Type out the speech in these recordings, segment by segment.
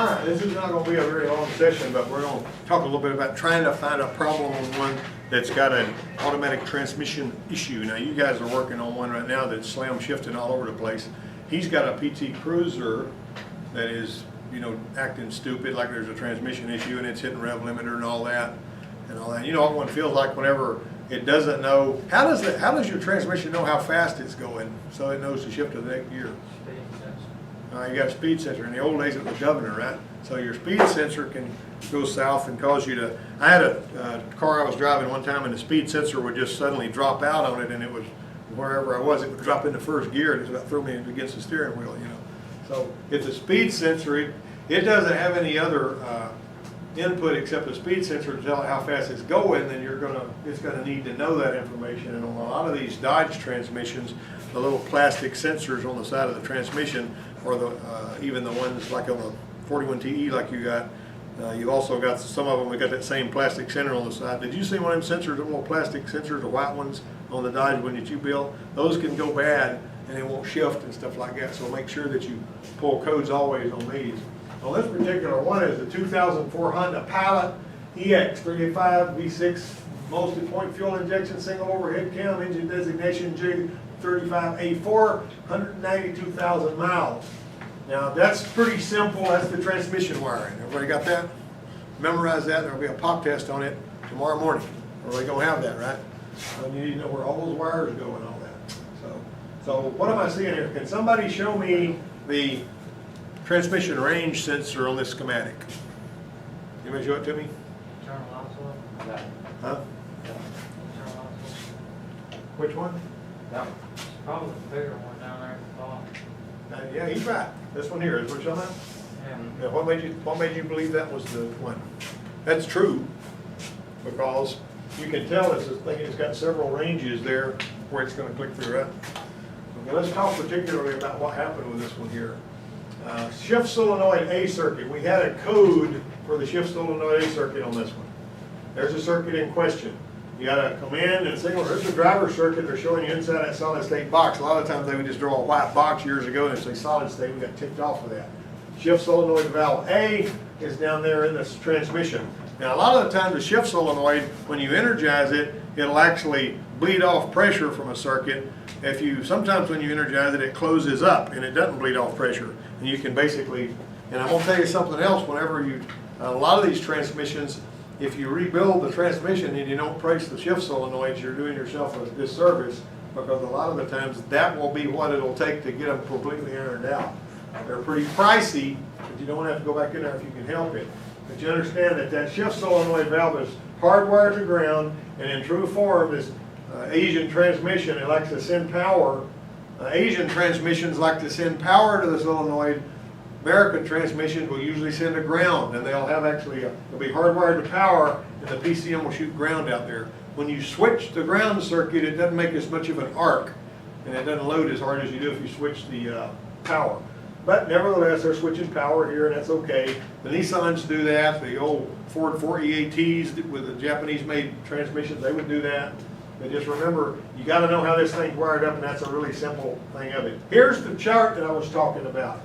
fine. This is not gonna be a very long session, but we're gonna talk a little bit about trying to find a problem on one that's got an automatic transmission issue. Now, you guys are working on one right now that's slam shifting all over the place. He's got a PT Cruiser that is, you know, acting stupid, like there's a transmission issue and it's hitting rev limiter and all that. You know what one feels like whenever it doesn't know, how does your transmission know how fast it's going so it knows to shift to the next gear? You got a speed sensor. In the old days it was governor, right? So your speed sensor can go south and cause you to, I had a car I was driving one time and the speed sensor would just suddenly drop out on it, and it was, wherever I was, it would drop into first gear and it was about throw me against the steering wheel, you know. So it's a speed sensor. It doesn't have any other input except the speed sensor to tell it how fast it's going. Then it's gonna need to know that information. And on a lot of these Dodge transmissions, the little plastic sensors on the side of the transmission, or even the ones like on the 41TE like you got, you've also got some of them that got that same plastic center on the side. Did you see one of them sensors, the little plastic sensors, the white ones on the Dodge one that you built? Those can go bad and it won't shift and stuff like that. So make sure that you pull codes always on these. Well, this particular one is the 2004 Honda Pilot EX 385 V6 multi-point fuel injection, single overhead cam, engine designation J35A4, 192,000 miles. Now that's pretty simple. That's the transmission wiring. Everybody got that? Memorize that. There'll be a pop test on it tomorrow morning. We're gonna have that, right? And you need to know where all those wires go and all that. So what am I seeing here? Can somebody show me the transmission range sensor on this schematic? Anybody show it to me? Turn lights on. Yeah. Huh? Turn lights on. Which one? That one. Probably the bigger one down there at the bottom. Yeah, he's right. This one here is what you're talking about? Yeah. Yeah, what made you believe that was the one? That's true, because you can tell this thing has got several ranges there where it's going to click through, right? Okay, let's talk particularly about what happened with this one here. Shift solenoid A circuit. We had a code for the shift solenoid A circuit on this one. There's a circuit in question. You got a command and signal. There's the driver circuit. They're showing you inside that solid state box. A lot of times they would just draw a white box years ago and say solid state. We got ticked off of that. Shift solenoid valve A is down there in this transmission. Now a lot of the time the shift solenoid, when you energize it, it'll actually bleed off pressure from a circuit. Sometimes when you energize it, it closes up and it doesn't bleed off pressure. And you can basically, and I'm gonna tell you something else, whenever a lot of these transmissions, if you rebuild the transmission and you don't price the shift solenoids, you're doing yourself a disservice, because a lot of the times that will be what it'll take to get them completely ironed out. They're pretty pricey, but you don't have to go back in there if you can help it. But you understand that shift solenoid valve is hardwired to ground, and in true form, this Asian transmission, it likes to send power. Asian transmissions like to send power to the solenoid. American transmissions will usually send a ground, and they'll have they'll be hardwired to power, and the PCM will shoot ground out there. When you switch the ground circuit, it doesn't make as much of an arc, and it doesn't load as hard as you do if you switch the power. But nevertheless, they're switching power here, and that's okay. The Nissans do that. The old Ford 4EATs with the Japanese-made transmissions, they would do that. But just remember, you got to know how this thing's wired up, and that's a really simple thing of it. Here's the chart that I was talking about.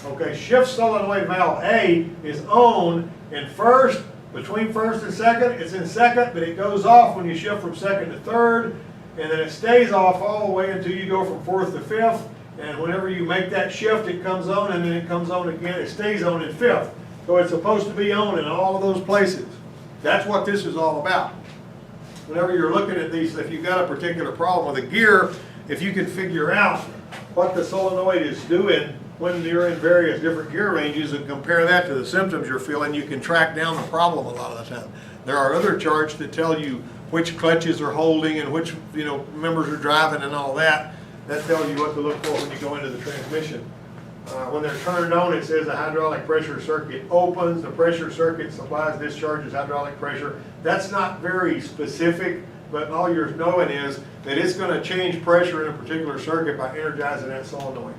Okay, shift solenoid valve A is on in first, between first and second. It's in second, but it goes off when you shift from second to third, and then it stays off all the way until you go from fourth to fifth. And whenever you make that shift, it comes on, and then it comes on again. It stays on in fifth. So it's supposed to be on in all of those places. That's what this is all about. Whenever you're looking at these, if you've got a particular problem with a gear, if you can figure out what the solenoid is doing when you're in various different gear ranges and compare that to the symptoms you're feeling, you can track down the problem a lot of the time. There are other charts that tell you which clutches are holding and which members are driving and all that. That tells you what to look for when you go into the transmission. When they're turned on, it says the hydraulic pressure circuit opens. The pressure circuit supplies, discharges hydraulic pressure. That's not very specific, but all you're knowing is that it's going to change pressure in a particular circuit by energizing that solenoid.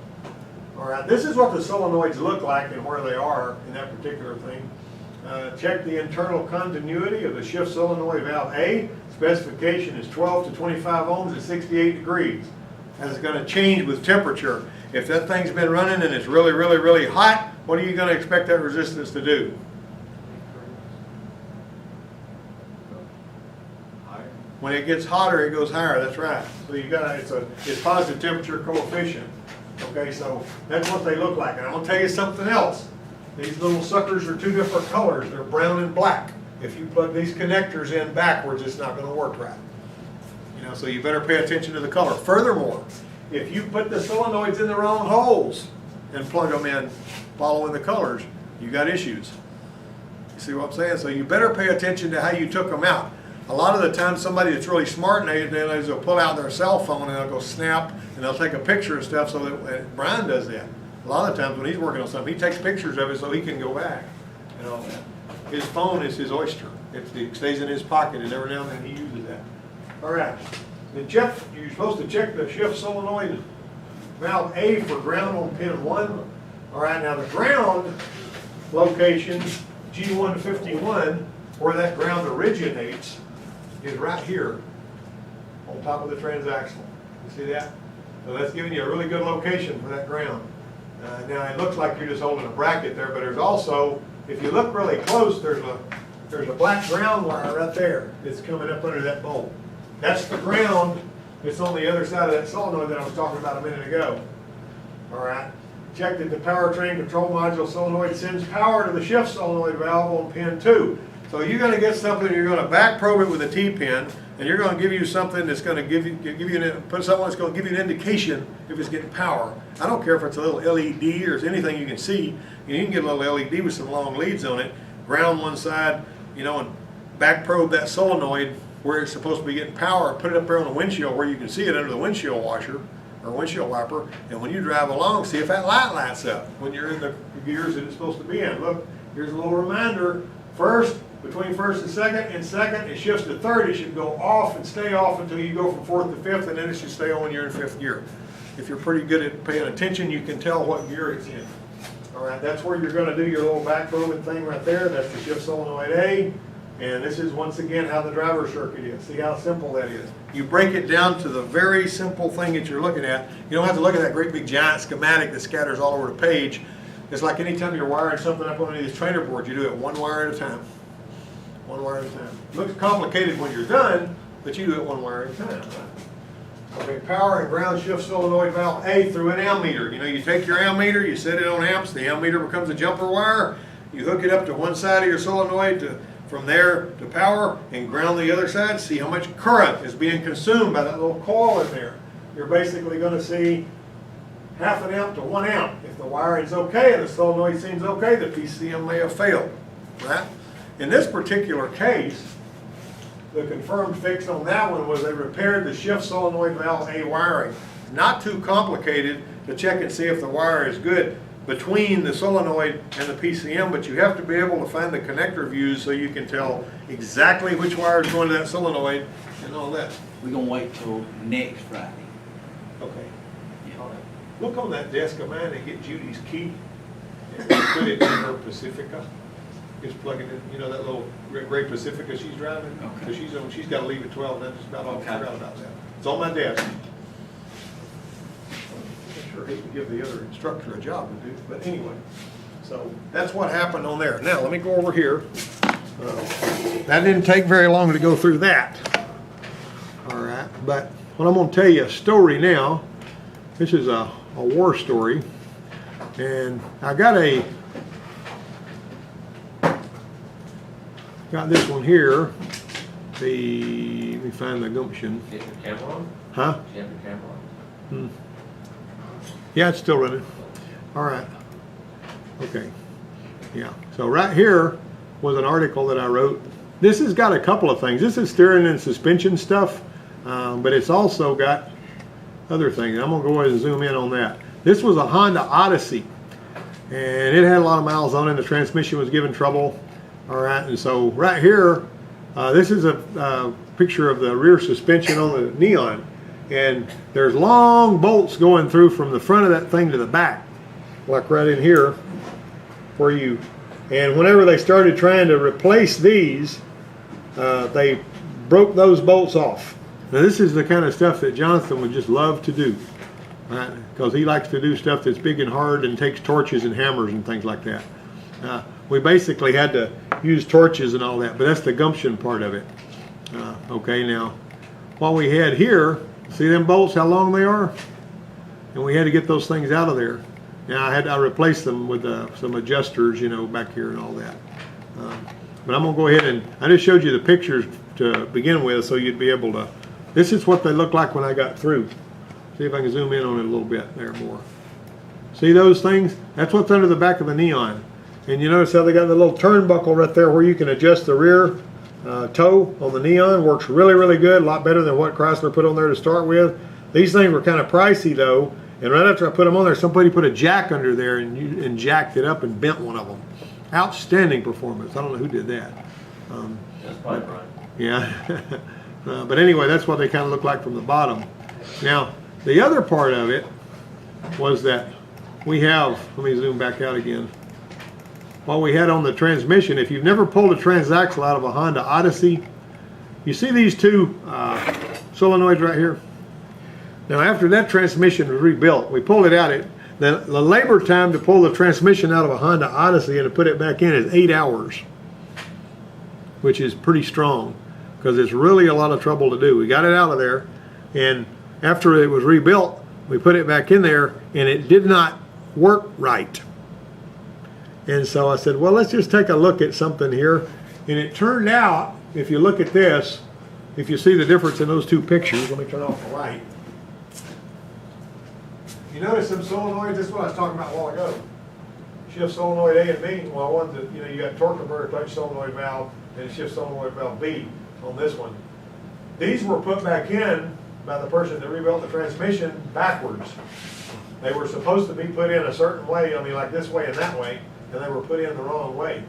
All right, this is what the solenoids look like and where they are in that particular thing. Check the internal continuity of the shift solenoid valve A. Specification is 12 to 25 ohms at 68 degrees. And it's going to change with temperature. If that thing's been running and it's really, really, really hot, what are you gonna expect that resistance to do? Higher. When it gets hotter, it goes higher, that's right. So you got, it's positive temperature coefficient. Okay, so that's what they look like. And I'm gonna tell you something else. These little suckers are two different colors. They're brown and black. If you plug these connectors in backwards, it's not gonna work right. You know, so you better pay attention to the color. Furthermore, if you put the solenoids in the wrong holes and plug them in following the colors, you got issues. You see what I'm saying? So you better pay attention to how you took them out. A lot of the time, somebody that's really smart, they'll pull out their cell phone and they'll go snap and they'll take a picture of stuff. So that Brian does that. A lot of times when he's working on something, he takes pictures of it so he can go back and all that. His phone is his oyster. It stays in his pocket, and every now and then he uses that. All right. Then Jeff, you're supposed to check the shift solenoid valve A for ground on pin 1. All right. Now the ground location, G1 to 51, where that ground originates, is right here on top of the transaxle. You see that? So that's giving you a really good location for that ground. Now it looks like you're just holding a bracket there, but there's also, if you look really close, there's a black ground wire right there that's coming up under that bolt. That's the ground that's on the other side of that solenoid that I was talking about a minute ago. All right. Check that the powertrain control module solenoid sends power to the shift solenoid valve on pin 2. So you're going to get something, you're going to back probe it with a T-pin, and you're going to give you something that's going to put something that's going to give you an indication if it's getting power. I don't care if it's a little LED or anything you can see. You can get a little LED with some long leads on it, ground one side, you know, and back probe that solenoid where it's supposed to be getting power, put it up there on the windshield where you can see it under the windshield washer or windshield wiper, and when you drive along, see if that light lights up when you're in the gears that it's supposed to be in. Look, here's a little reminder. First, between first and second, it shifts to third. It should go off and stay off until you go from fourth to fifth, and then it should stay on when you're in fifth gear. If you're pretty good at paying attention, you can tell what gear it's in. All right, that's where you're going to do your little back probing thing right there. That's the shift solenoid A. And this is, once again, how the driver circuit is. See how simple that is. You break it down to the very simple thing that you're looking at. You don't have to look at that great big giant schematic that scatters all over the page. It's like anytime you're wiring something up on any of these trainer boards, you do it one wire at a time. One wire at a time. Looks complicated when you're done, but you do it one wire at a time. Okay, power and ground shift solenoid valve A through an ammeter. You know, you take your ammeter, you set it on amps, the ammeter becomes a jumper wire, you hook it up to one side of your solenoid from there to power, and ground the other side. See how much current is being consumed by that little coil in there. You're basically going to see half an amp to 1 amp. If the wiring's okay and the solenoid seems okay, the PCM may have failed, right? In this particular case, the confirmed fix on that one was they repaired the shift solenoid valve A wiring. Not too complicated to check and see if the wire is good between the solenoid and the PCM, but you have to be able to find the connector views so you can tell exactly which wire is going to that solenoid and all that. We're gonna wait till next Friday. Okay. Yeah. All right. Look on that desk of mine and get Judy's key and put it in her Pacifica. Just plug it in, you know, that little gray Pacifica she's driving? Okay. So she's got to leave at 12, and that's about all I Okay. forgot about that. It's on my desk. I sure hate to give the other instructor a job to do, but anyway. So that's what happened on there. Now, let me go over here. That didn't take very long to go through that. All right, but what I'm going to tell you a story now. This is a war story, and I got this one here. Let me find the gumption. Get your camera on? Huh? Do you have your camera on? Yeah, it's still running. All right. Okay. Yeah. So right here was an article that I wrote. This has got a couple of things. This is steering and suspension stuff, but it's also got other things. I'm gonna go ahead and zoom in on that. This was a Honda Odyssey, and it had a lot of miles on it. The transmission was giving trouble. All right, and so right here, this is a picture of the rear suspension on the Neon, and there's long bolts going through from the front of that thing to the back, like right in here, and whenever they started trying to replace these, they broke those bolts off. Now this is the kind of stuff that Jonathan would just love to do. because he likes to do stuff that's big and hard and takes torches and hammers and things like that. We basically had to use torches and all that, but that's the gumption part of it. Okay, now, what we had here, see them bolts, how long they are? And we had to get those things out of there. Now, I replaced them with some adjusters, you know, back here and all that. But I'm going to go ahead and, I just showed you the pictures to begin with, so you'd be able to, this is what they look like when I got through. See if I can zoom in on it a little bit there more. See those things? That's what's under the back of the Neon. And you notice how they got the little turnbuckle right there where you can adjust the rear toe on the Neon. Works really, really good. A lot better than what Chrysler put on there to start with. These things were kind of pricey though. And right after I put them on there, somebody put a jack under there and jacked it up and bent one of them. Outstanding performance. I don't know who did that. That's probably right. Yeah. But anyway, that's what they kind of look like from the bottom. Now, the other part of it was that we have, let me zoom back out again. What we had on the transmission, if you've never pulled a transaxle out of a Honda Odyssey, you see these two solenoids right here? Now after that transmission was rebuilt, we pulled it out. The labor time to pull the transmission out of a Honda Odyssey and to put it back in is 8 hours, which is pretty strong because it's really a lot of trouble to do. We got it out of there, and after it was rebuilt, we put it back in there and it did not work right. And so I said, well, let's just take a look at something here. And it turned out, if you look at this, if you see the difference in those two pictures, let me turn off the light. You notice some solenoids, this is what I was talking about a while ago. Shift solenoid A and B, well, one that, you know, you got torque converter type solenoid valve and shift solenoid valve B on this one. These were put back in by the person that rebuilt the transmission backwards. They were supposed to be put in a certain way, I mean like this way and that way, and they were put in the wrong way.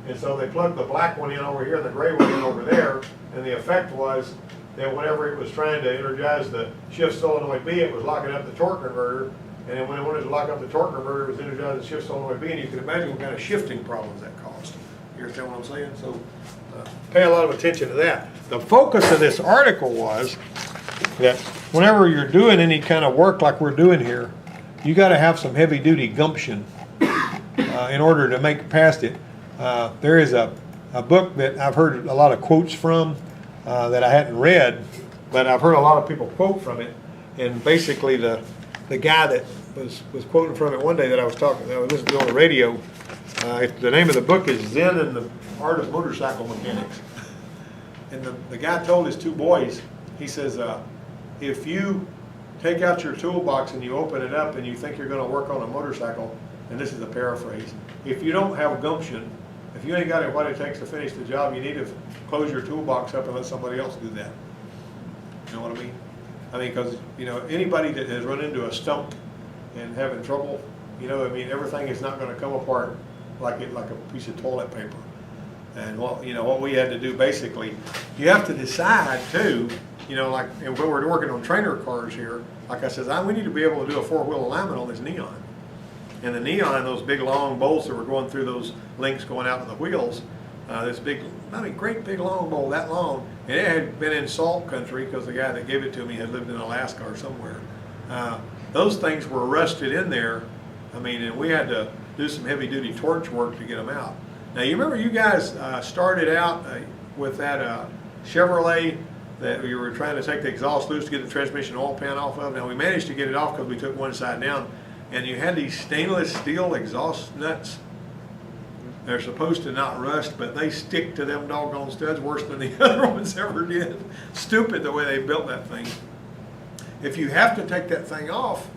And so they plugged the black one in over here and the gray one in over there, and the effect was that whenever it was trying to energize the shift solenoid B, it was locking up the torque converter, and then when it wanted to lock up the torque converter, it was energizing the shift solenoid B, and you can imagine what kind of shifting problems that caused. You understand what I'm saying? So pay a lot of attention to that. The focus of this article was that whenever you're doing any kind of work like we're doing here, you got to have some heavy duty gumption in order to make it past it. There is a book that I've heard a lot of quotes from that I hadn't read, but I've heard a lot of people quote from it. And basically the guy that was quoting from it one day that I was listening to on the radio, the name of the book is Zen and the Art of Motorcycle Mechanics. And the guy told his two boys, he says, if you take out your toolbox and you open it up and you think you're going to work on a motorcycle, and this is a paraphrase, if you don't have gumption, if you ain't got what it takes to finish the job, you need to close your toolbox up and let somebody else do that. You know what I mean? I mean, because, you know, anybody that has run into a stump and having trouble, you know, I mean, everything is not going to come apart like a piece of toilet paper. And what we had to do basically, you have to decide too, you know, like, and when we're working on trainer cars here, like I said, we need to be able to do a four-wheel alignment on this Neon. And the Neon, those big long bolts that were going through those links going out to the wheels, this big, I mean, great big long bolt, that long, and it had been in salt country because the guy that gave it to me had lived in Alaska or somewhere. Those things were rusted in there, I mean, and we had to do some heavy-duty torch work to get them out. Now, you remember you guys started out with that Chevrolet that we were trying to take the exhaust loose to get the transmission oil pan off of. Now, we managed to get it off because we took one side down, and you had these stainless steel exhaust nuts. They're supposed to not rust, but they stick to them doggone studs worse than the other ones ever did. Stupid the way they built that thing. If you have to take that thing off,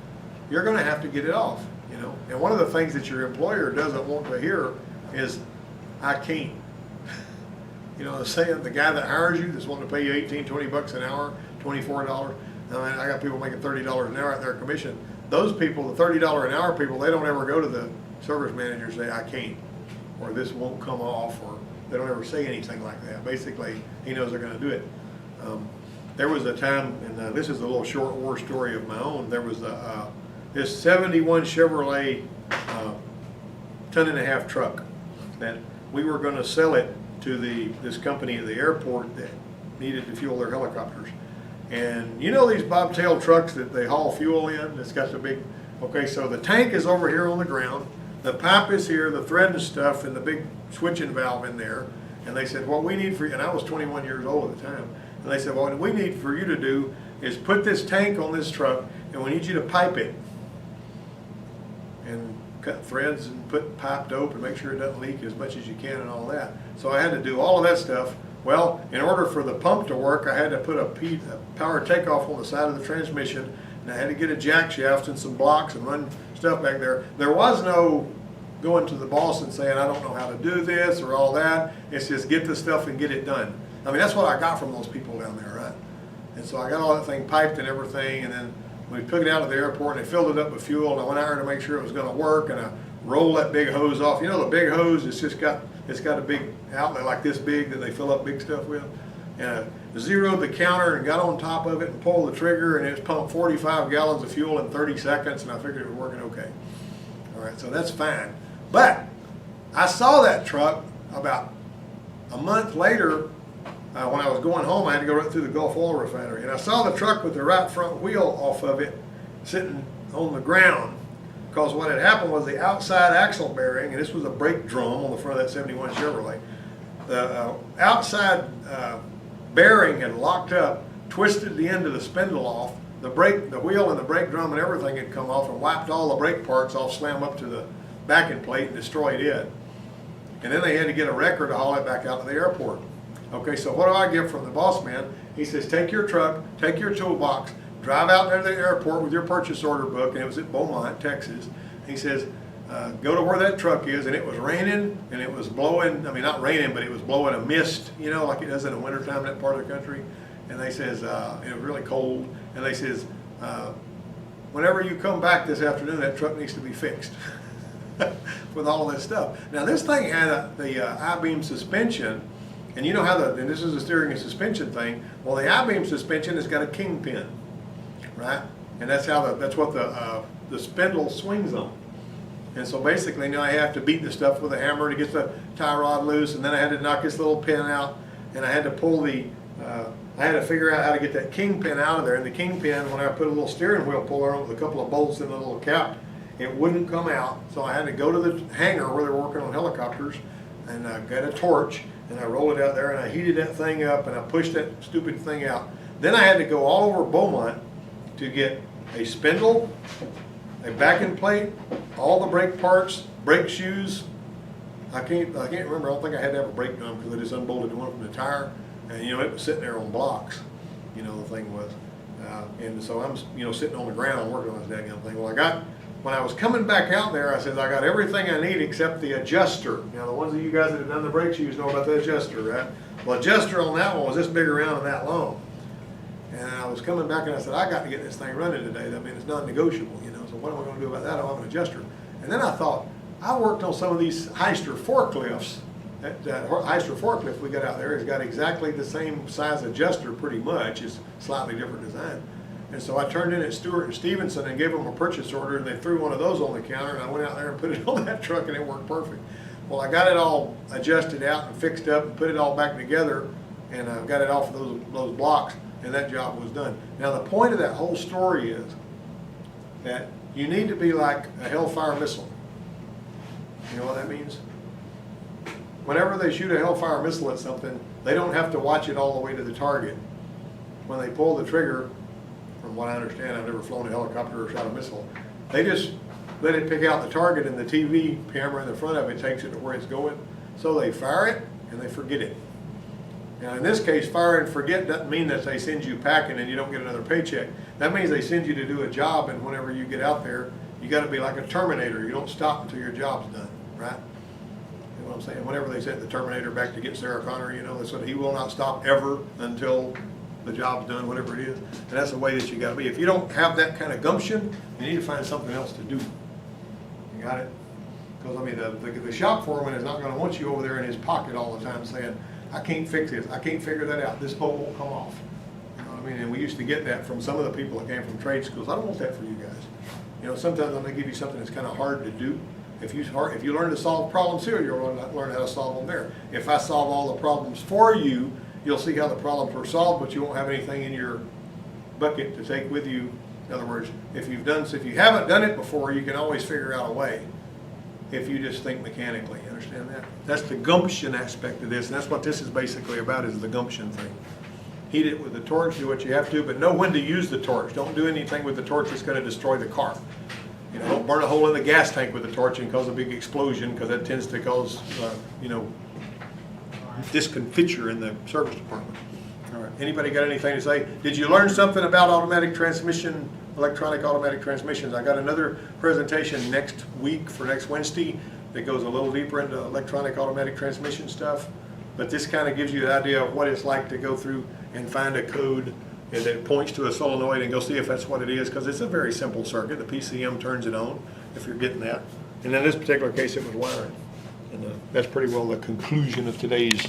you're going to have to get it off, you know. And one of the things that your employer doesn't want to hear is, I can't. You know, saying the guy that hires you that's wanting to pay you 18, 20 bucks an hour, $24. I mean, I got people making $30 an hour at their commission. Those people, the $30 an hour people, they don't ever go to the service manager and say, I can't, or this won't come off, or they don't ever say anything like that. Basically, he knows they're going to do it. There was a time, and this is a little short war story of my own, there was this 71 Chevrolet ton-and-a-half truck that we were going to sell it to this company at the airport that needed to fuel their helicopters. And you know these bobtail trucks that they haul fuel in, that's got the big, okay, so the tank is over here on the ground, the pipe is here, the thread and stuff, and the big switching valve in there. And they said, what we need for you, and I was 21 years old at the time, and they said, what we need for you to do is put this tank on this truck, and we need you to pipe it. And cut threads and put pipe dope and make sure it doesn't leak as much as you can and all that. So I had to do all of that stuff. Well, in order for the pump to work, I had to put a power takeoff on the side of the transmission, and I had to get a jack shaft and some blocks and run stuff back there. There was no going to the boss and saying, I don't know how to do this or all that. It's just get the stuff and get it done. I mean, that's what I got from those people down there, right? And so I got all that thing piped and everything, and then we took it out of the airport and they filled it up with fuel, and I went out there to make sure it was going to work, and I rolled that big hose off. You know the big hose, it's got a big outlet like this big that they fill up big stuff with. And I zeroed the counter and got on top of it and pulled the trigger, and it was pumped 45 gallons of fuel in 30 seconds, and I figured it was working okay. All right, so that's fine. But I saw that truck about a month later. When I was going home, I had to go right through the Gulf Oil Refinery, and I saw the truck with the right front wheel off of it sitting on the ground, because what had happened was the outside axle bearing, and this was a brake drum on the front of that 71 Chevrolet, the outside bearing had locked up, twisted the end of the spindle off, the wheel and the brake drum and everything had come off and wiped all the brake parts off, slam up to the backing plate and destroyed it. And then they had to get a wrecker to haul it back out to the airport. Okay, so what do I get from the boss man? He says, take your truck, take your toolbox, drive out there to the airport with your purchase order book, and it was at Beaumont, Texas. He says, go to where that truck is, and it was raining, and it was blowing, I mean, not raining, but it was blowing a mist, you know, like it does in the wintertime in that part of the country. And they says, it was really cold, and they says, whenever you come back this afternoon, that truck needs to be fixed. With all of this stuff. Now this thing had the I-beam suspension, and you know how and this is a steering and suspension thing. Well, the I-beam suspension has got a kingpin, right? And that's how that's what the spindle swings on. And so basically now I have to beat the stuff with a hammer to get the tie rod loose, and then I had to knock this little pin out, and I had to pull I had to figure out how to get that kingpin out of there. And the kingpin, when I put a little steering wheel puller on with a couple of bolts in the little cap, it wouldn't come out. So I had to go to the hangar where they were working on helicopters, and I got a torch, and I rolled it out there, and I heated that thing up, and I pushed that stupid thing out. Then I had to go all over Beaumont to get a spindle, a backing plate, all the brake parts, brake shoes. I can't remember. I don't think I had to have a brake drum because I just unbolted one from the tire, and you know it was sitting there on blocks. You know the thing was, and so I'm sitting on the ground working on this daggone thing. Well, when I was coming back out there, I said, I got everything I need except the adjuster. Now, the ones of you guys that have done the brake shoes know about the adjuster, right? Well, adjuster on that one was this big around and that long. And I was coming back and I said, I got to get this thing running today. I mean, it's non-negotiable, you know, so what am I going to do about that? I don't have an adjuster. And then I thought, I worked on some of these Hyster forklifts. That Hyster forklift we got out there has got exactly the same size adjuster pretty much. It's slightly different design. And so I turned in at Stewart and Stevenson and gave them a purchase order, and they threw one of those on the counter, and I went out there and put it on that truck, and it worked perfect. Well, I got it all adjusted out and fixed up and put it all back together, and I got it off of those blocks, and that job was done. Now, the point of that whole story is that you need to be like a Hellfire missile. You know what that means? Whenever they shoot a Hellfire missile at something, they don't have to watch it all the way to the target. When they pull the trigger, from what I understand, I've never flown a helicopter or shot a missile, they just let it pick out the target, and the TV camera in the front of it takes it to where it's going. So they fire it and they forget it. Now in this case, fire and forget doesn't mean that they send you packing and you don't get another paycheck. That means they send you to do a job, and whenever you get out there, you got to be like a Terminator. You don't stop until your job's done, right? You know what I'm saying? Whenever they sent the Terminator back to get Sarah Connor, you know, they said he will not stop ever until the job's done, whatever it is. And that's the way that you got to be. If you don't have that kind of gumption, you need to find something else to do. You got it? Because, I mean, the shop foreman is not going to want you over there in his pocket all the time saying, I can't fix this, I can't figure that out, this bolt won't come off. You know what I mean? And we used to get that from some of the people that came from trade schools. I don't want that for you guys. You know, sometimes when they give you something that's kind of hard to do, if you learn to solve problems here, you'll learn how to solve them there. If I solve all the problems for you, you'll see how the problems were solved, but you won't have anything in your bucket to take with you. In other words, if you haven't done it before, you can always figure out a way. If you just think mechanically, you understand that? That's the gumption aspect of this, and that's what this is basically about, is the gumption thing. Heat it with the torch, do what you have to, but know when to use the torch. Don't do anything with the torch that's gonna destroy the car. You know, don't burn a hole in the gas tank with the torch and cause a big explosion, because that tends to cause, you know, discomfiture in the service department. All right, anybody got anything to say? Did you learn something about automatic transmission, electronic automatic transmissions? I got another presentation next week for next Wednesday that goes a little deeper into electronic automatic transmission stuff. But this kind of gives you an idea of what it's like to go through and find a code and it points to a solenoid and go see if that's what it is, because it's a very simple circuit. The PCM turns it on, if you're getting that. And in this particular case, it was wiring. And that's pretty well the conclusion of today's